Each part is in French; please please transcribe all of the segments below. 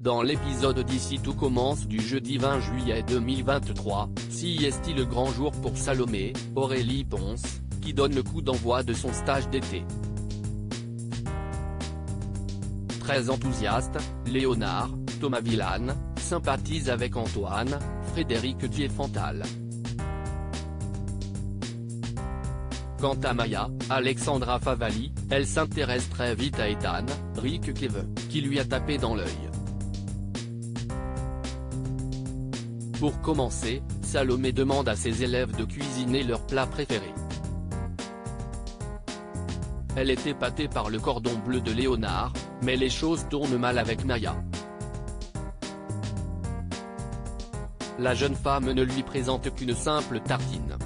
Dans l'épisode d'Ici tout commence du jeudi 20 juillet 2023, si est-il le grand jour pour Salomé, Aurélie Ponce, qui donne le coup d'envoi de son stage d'été. Très enthousiaste, Léonard, Thomas Villane, sympathise avec Antoine, Frédéric Diefenthal. Quant à Maya, Alexandra Favalli, elle s'intéresse très vite à Ethan, Rick Keve, qui lui a tapé dans l'œil. Pour commencer, Salomé demande à ses élèves de cuisiner leur plat préféré. Elle est épatée par le cordon bleu de Léonard, mais les choses tournent mal avec Maya. La jeune femme ne lui présente qu'une simple tartine.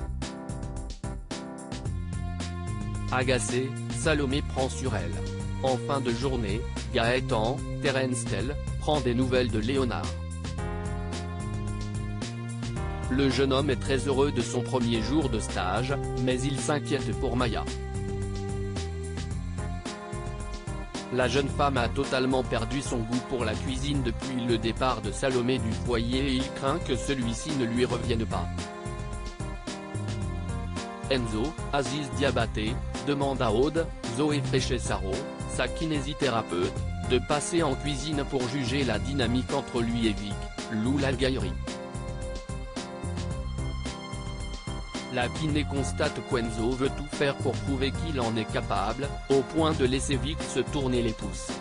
Agacée, Salomé prend sur elle. En fin de journée, Gaëtan, Terence Tell, prend des nouvelles de Léonard. Le jeune homme est très heureux de son premier jour de stage, mais il s'inquiète pour Maya. La jeune femme a totalement perdu son goût pour la cuisine depuis le départ de Salomé du foyer et il craint que celui-ci ne lui revienne pas. Enzo, Aziz Diabaté, demande à Aude, Zoé Fréchessaro, sa kinésithérapeute, de passer en cuisine pour juger la dynamique entre lui et Vic, Lou Lalgaïri. La kiné constate qu'Enzo veut tout faire pour prouver qu'il en est capable, au point de laisser Vic se tourner les pouces.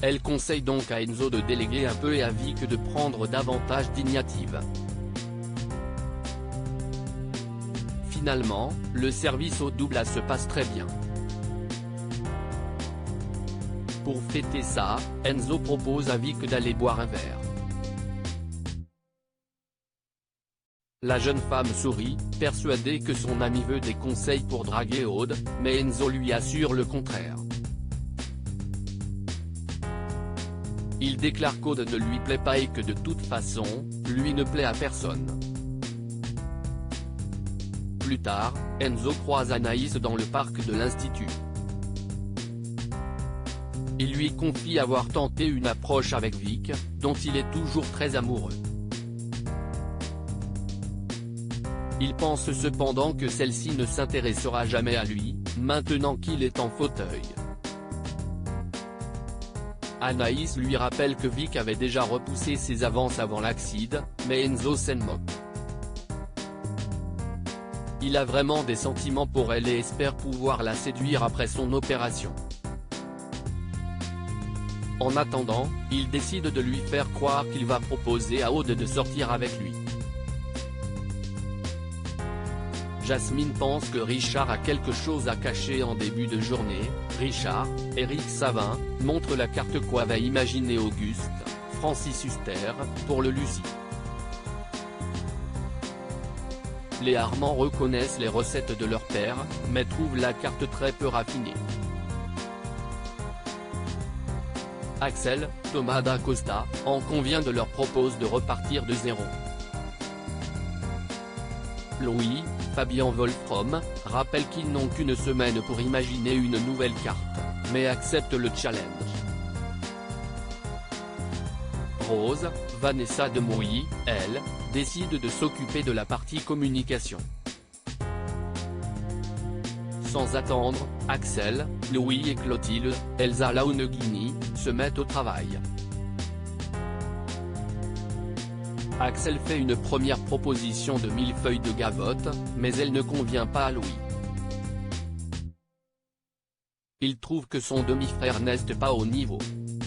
Elle conseille donc à Enzo de déléguer un peu et à Vic de prendre davantage d'initiative. Finalement, le service au double se passe très bien. Pour fêter ça, Enzo propose à Vic d'aller boire un verre. La jeune femme sourit, persuadée que son ami veut des conseils pour draguer Aude, mais Enzo lui assure le contraire. Il déclare qu'Aude ne lui plaît pas et que de toute façon, lui ne plaît à personne. Plus tard, Enzo croise Anaïs dans le parc de l'Institut. Il lui confie avoir tenté une approche avec Vic, dont il est toujours très amoureux. Il pense cependant que celle-ci ne s'intéressera jamais à lui, maintenant qu'il est en fauteuil. Anaïs lui rappelle que Vic avait déjà repoussé ses avances avant l'accident, mais Enzo s'en moque. Il a vraiment des sentiments pour elle et espère pouvoir la séduire après son opération. En attendant, il décide de lui faire croire qu'il va proposer à Aude de sortir avec lui. Jasmine pense que Richard a quelque chose à cacher en début de journée. Richard, Éric Savin, montre la carte qu'avait imaginé Auguste, Francis Huster, pour le Lucie. Les Armands reconnaissent les recettes de leur père, mais trouvent la carte très peu raffinée. Axel, Thomas d'Acosta, en convient de leur propose de repartir de zéro. Louis, Fabien Wolfrom, rappelle qu'ils n'ont qu'une semaine pour imaginer une nouvelle carte, mais acceptent le challenge. Rose, Vanessa Demouy, elle, décide de s'occuper de la partie communication. Sans attendre, Axel, Louis et Clotilde, Elsa Launeghini, se mettent au travail. Axel fait une première proposition de millefeuille de gavotte, mais elle ne convient pas à Louis. Il trouve que son demi-frère n'est pas au niveau.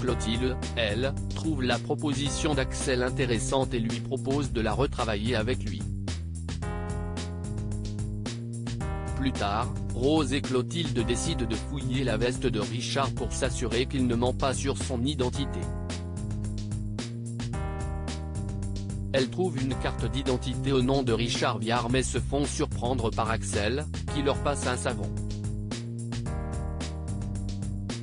Clotilde, elle, trouve la proposition d'Axel intéressante et lui propose de la retravailler avec lui. Plus tard, Rose et Clotilde décident de fouiller la veste de Richard pour s'assurer qu'il ne ment pas sur son identité. Elles trouvent une carte d'identité au nom de Richard Viard mais se font surprendre par Axel, qui leur passe un savon.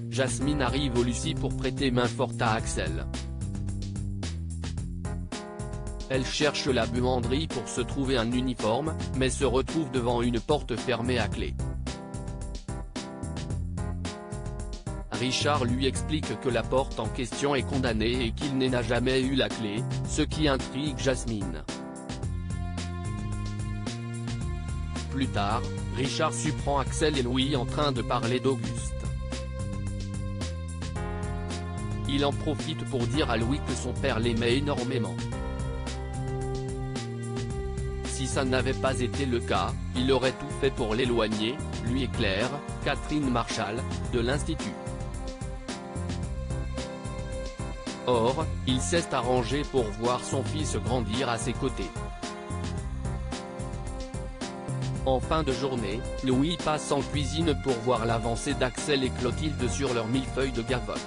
Jasmine arrive au Lucie pour prêter main forte à Axel. Elle cherche la buanderie pour se trouver un uniforme, mais se retrouve devant une porte fermée à clé. Richard lui explique que la porte en question est condamnée et qu'il n'a jamais eu la clé, ce qui intrigue Jasmine. Plus tard, Richard surprend Axel et Louis en train de parler d'Auguste. Il en profite pour dire à Louis que son père l'aimait énormément. Si ça n'avait pas été le cas, il aurait tout fait pour l'éloigner, lui et Claire, Catherine Marshall, de l'Institut. Or, il s'est arrangé pour voir son fils grandir à ses côtés. En fin de journée, Louis passe en cuisine pour voir l'avancée d'Axel et Clotilde sur leur millefeuille de gavotte.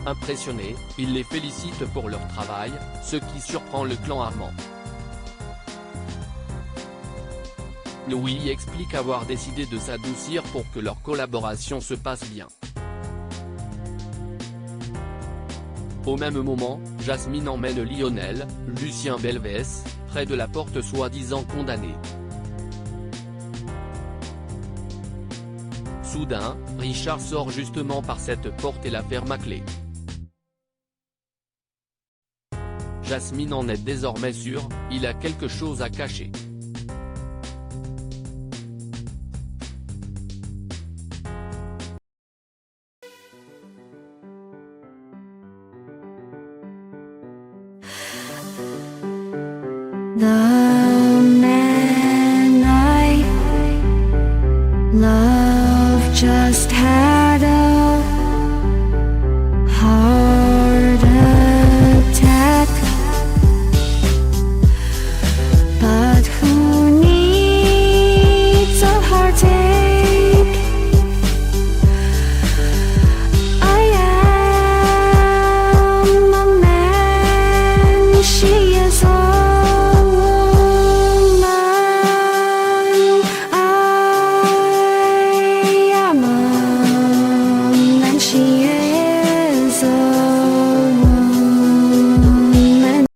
Impressionné, il les félicite pour leur travail, ce qui surprend le clan Armand. Louis explique avoir décidé de s'adoucir pour que leur collaboration se passe bien. Au même moment, Jasmine emmène Lionel, Lucien Belvès, près de la porte soi-disant condamnée. Soudain, Richard sort justement par cette porte et la ferme à clé. Jasmine en est désormais sûre, il a quelque chose à cacher. 나